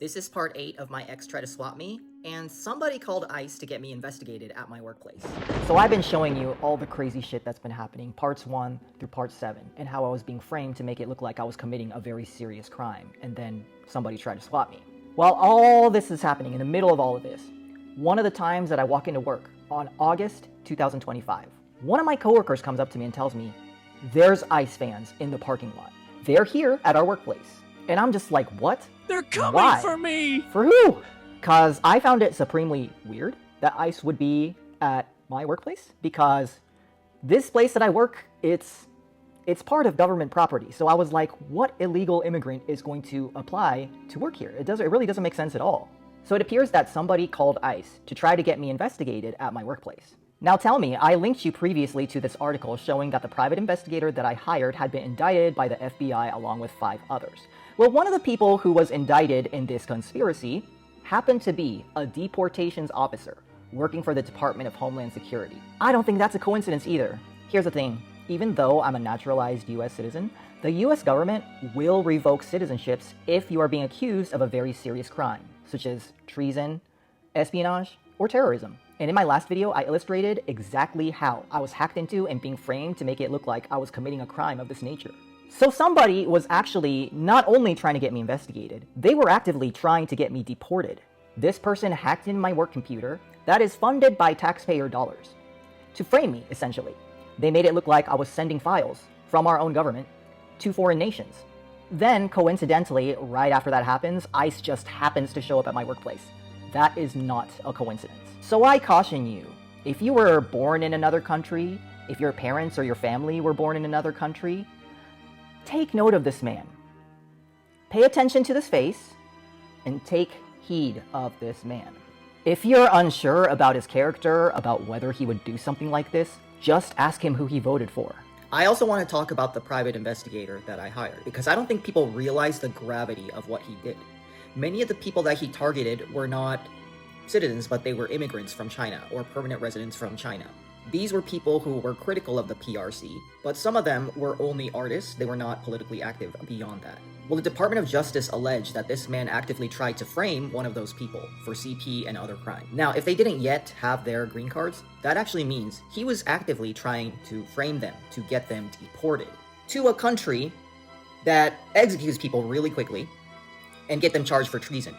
This is part 8 of my ex try to swap me, and somebody called ICE to get me investigated at my workplace. So I've been showing you all the crazy shit that's been happening, parts 1 through part 7, and how I was being framed to make it look like I was committing a very serious crime, and then somebody tried to swap me. While all this is happening, in the middle of all of this, one of the times that I walk into work, on August 2025, one of my coworkers comes up to me and tells me, there's ICE fans in the parking lot. They're here at our workplace. And I'm just like, what? They're coming Why? for me! For who? Because I found it supremely weird that ICE would be at my workplace, because this place that I work, it's part of government property. So I was like, what illegal immigrant is going to apply to work here? It really doesn't make sense at all. So it appears that somebody called ICE to try to get me investigated at my workplace. Now tell me, I linked you previously to this article showing that the private investigator that I hired had been indicted by the FBI along with 5 others. Well, one of the people who was indicted in this conspiracy happened to be a deportations officer working for the Department of Homeland Security. I don't think that's a coincidence either. Here's the thing, even though I'm a naturalized US citizen, the US government will revoke citizenships if you are being accused of a very serious crime, such as treason, espionage, or terrorism. And in my last video, I illustrated exactly how I was hacked into and being framed to make it look like I was committing a crime of this nature. So somebody was actually not only trying to get me investigated, they were actively trying to get me deported. This person hacked in my work computer that is funded by taxpayer dollars to frame me, essentially. They made it look like I was sending files from our own government to foreign nations. Then, coincidentally, right after that happens, ICE just happens to show up at my workplace. That is not a coincidence. So I caution you, if you were born in another country, if your parents or your family were born in another country, take note of this man. Pay attention to this face, and take heed of this man. If you're unsure about his character, about whether he would do something like this, just ask him who he voted for. I also want to talk about the private investigator that I hired, because I don't think people realize the gravity of what he did. Many of the people that he targeted were not citizens, but they were immigrants from China or permanent residents from China. These were people who were critical of the PRC, but some of them were only artists. They were not politically active beyond that. Well, the Department of Justice alleged that this man actively tried to frame one of those people for CP and other crime. Now, if they didn't yet have their green cards, that actually means he was actively trying to frame them to get them deported to a country that executes people really quickly and get them charged for treason.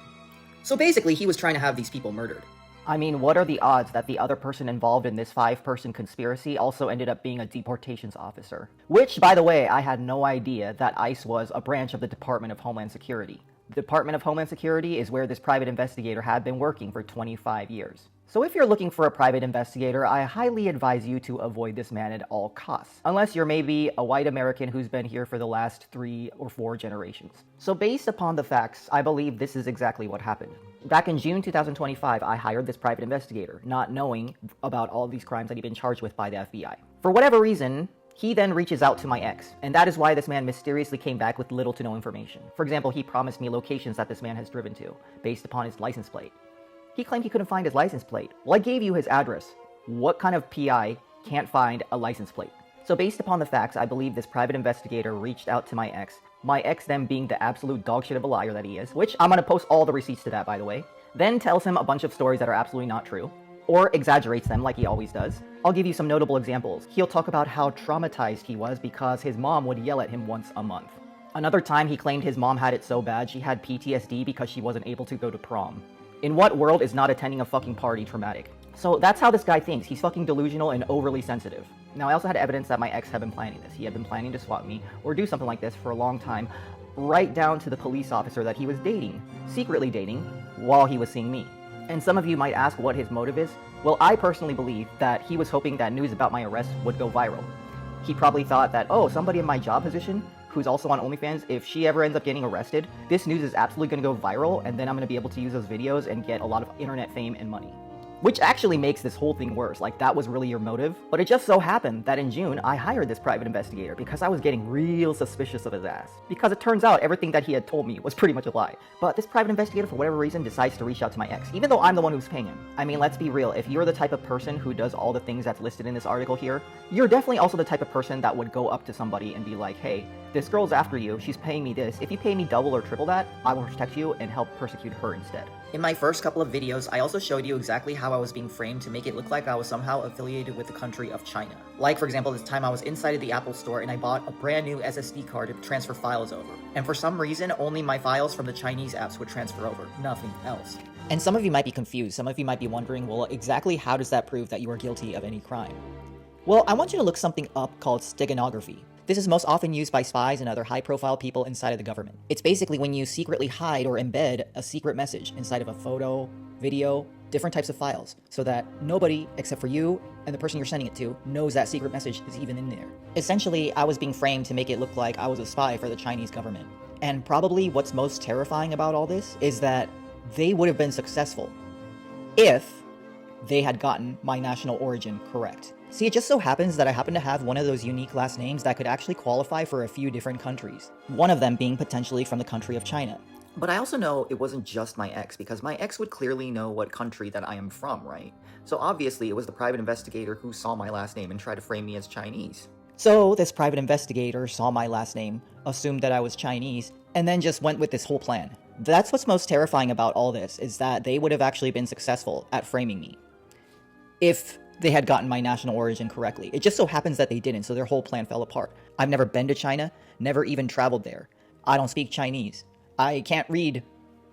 So basically, he was trying to have these people murdered. I mean, what are the odds that the other person involved in this 5-person conspiracy also ended up being a deportations officer? Which, by the way, I had no idea that ICE was a branch of the Department of Homeland Security. The Department of Homeland Security is where this private investigator had been working for 25 years. So if you're looking for a private investigator, I highly advise you to avoid this man at all costs. Unless you're maybe a white American who's been here for the last 3 or 4 generations. So based upon the facts, I believe this is exactly what happened. Back in June 2025, I hired this private investigator, not knowing about all these crimes that he'd been charged with by the FBI. For whatever reason, he then reaches out to my ex, and that is why this man mysteriously came back with little to no information. For example, he promised me locations that this man has driven to, based upon his license plate. He claimed he couldn't find his license plate. Well, I gave you his address. What kind of PI can't find a license plate? So based upon the facts, I believe this private investigator reached out to my ex then being the absolute dogshit of a liar that he is, which I'm gonna post all the receipts to that, by the way, then tells him a bunch of stories that are absolutely not true, or exaggerates them like he always does. I'll give you some notable examples. He'll talk about how traumatized he was because his mom would yell at him once a month. Another time he claimed his mom had it so bad she had PTSD because she wasn't able to go to prom. In what world is not attending a fucking party traumatic? So that's how this guy thinks. He's fucking delusional and overly sensitive. Now, I also had evidence that my ex had been planning this. He had been planning to swap me or do something like this for a long time, right down to the police officer that he was dating, secretly dating, while he was seeing me. And some of you might ask what his motive is. Well, I personally believe that he was hoping that news about my arrest would go viral. He probably thought that, oh, somebody in my job position who's also on OnlyFans, if she ever ends up getting arrested, this news is absolutely going to go viral, and then I'm going to be able to use those videos and get a lot of internet fame and money. Which actually makes this whole thing worse, like that was really your motive. But it just so happened that in June, I hired this private investigator because I was getting real suspicious of his ass. Because it turns out everything that he had told me was pretty much a lie. But this private investigator, for whatever reason, decides to reach out to my ex, even though I'm the one who's paying him. I mean, let's be real, if you're the type of person who does all the things that's listed in this article here, you're definitely also the type of person that would go up to somebody and be like, hey, this girl's after you, she's paying me this. If you pay me double or triple that, I will protect you and help persecute her instead. In my first couple of videos, I also showed you exactly how I was being framed to make it look like I was somehow affiliated with the country of China. Like, for example, this time I was inside of the Apple store and I bought a brand new SSD card to transfer files over. And for some reason, only my files from the Chinese apps would transfer over, nothing else. And some of you might be confused. Some of you might be wondering, well, exactly how does that prove that you are guilty of any crime? Well, I want you to look something up called steganography. This is most often used by spies and other high-profile people inside of the government. It's basically when you secretly hide or embed a secret message inside of a photo, video, different types of files, so that nobody except for you and the person you're sending it to knows that secret message is even in there. Essentially, I was being framed to make it look like I was a spy for the Chinese government. And probably what's most terrifying about all this is that they would have been successful if they had gotten my national origin correct. See, it just so happens that I happen to have one of those unique last names that could actually qualify for a few different countries. One of them being potentially from the country of China. But I also know it wasn't just my ex, because my ex would clearly know what country that I am from, right? So obviously it was the private investigator who saw my last name and tried to frame me as Chinese. So this private investigator saw my last name, assumed that I was Chinese, and then just went with this whole plan. That's what's most terrifying about all this, is that they would have actually been successful at framing me if they had gotten my national origin correctly. It just so happens that they didn't, so their whole plan fell apart. I've never been to China, never even traveled there. I don't speak Chinese. I can't read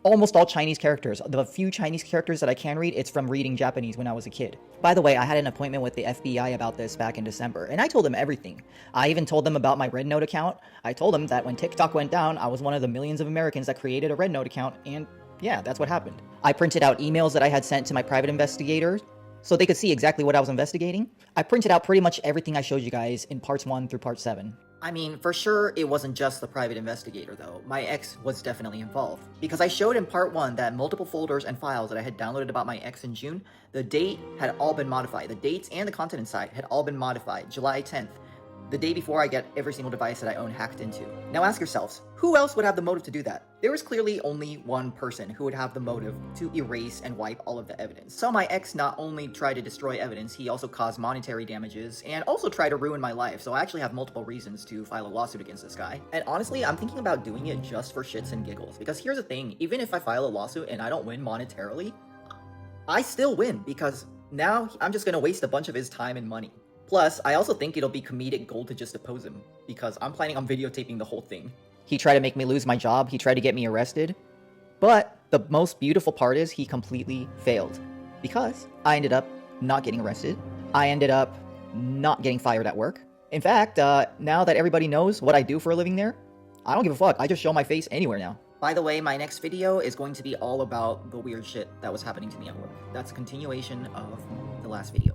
almost all Chinese characters. The few Chinese characters that I can read, it's from reading Japanese when I was a kid. By the way, I had an appointment with the FBI about this back in December, and I told them everything. I even told them about my Red Note account. I told them that when TikTok went down, I was one of the millions of Americans that created a Red Note account, and yeah, that's what happened. I printed out emails that I had sent to my private investigators, so they could see exactly what I was investigating. I printed out pretty much everything I showed you guys in parts 1 through part 7. I mean, for sure, it wasn't just the private investigator, though. My ex was definitely involved. Because I showed in part 1 that multiple folders and files that I had downloaded about my ex in June, the date had all been modified. The dates and the content inside had all been modified. July 10th, the day before I get every single device that I own hacked into. Now ask yourselves, who else would have the motive to do that? There was clearly only one person who would have the motive to erase and wipe all of the evidence. So my ex not only tried to destroy evidence, he also caused monetary damages and also tried to ruin my life. So I actually have multiple reasons to file a lawsuit against this guy. And honestly, I'm thinking about doing it just for shits and giggles. Because here's the thing, even if I file a lawsuit and I don't win monetarily, I still win, because now I'm just gonna waste a bunch of his time and money. Plus, I also think it'll be comedic gold to just depose him, because I'm planning on videotaping the whole thing. He tried to make me lose my job, he tried to get me arrested, but the most beautiful part is he completely failed, because I ended up not getting arrested, I ended up not getting fired at work. In fact, now that everybody knows what I do for a living there, I don't give a fuck, I just show my face anywhere now. By the way, my next video is going to be all about the weird shit that was happening to me at work. That's a continuation of the last video.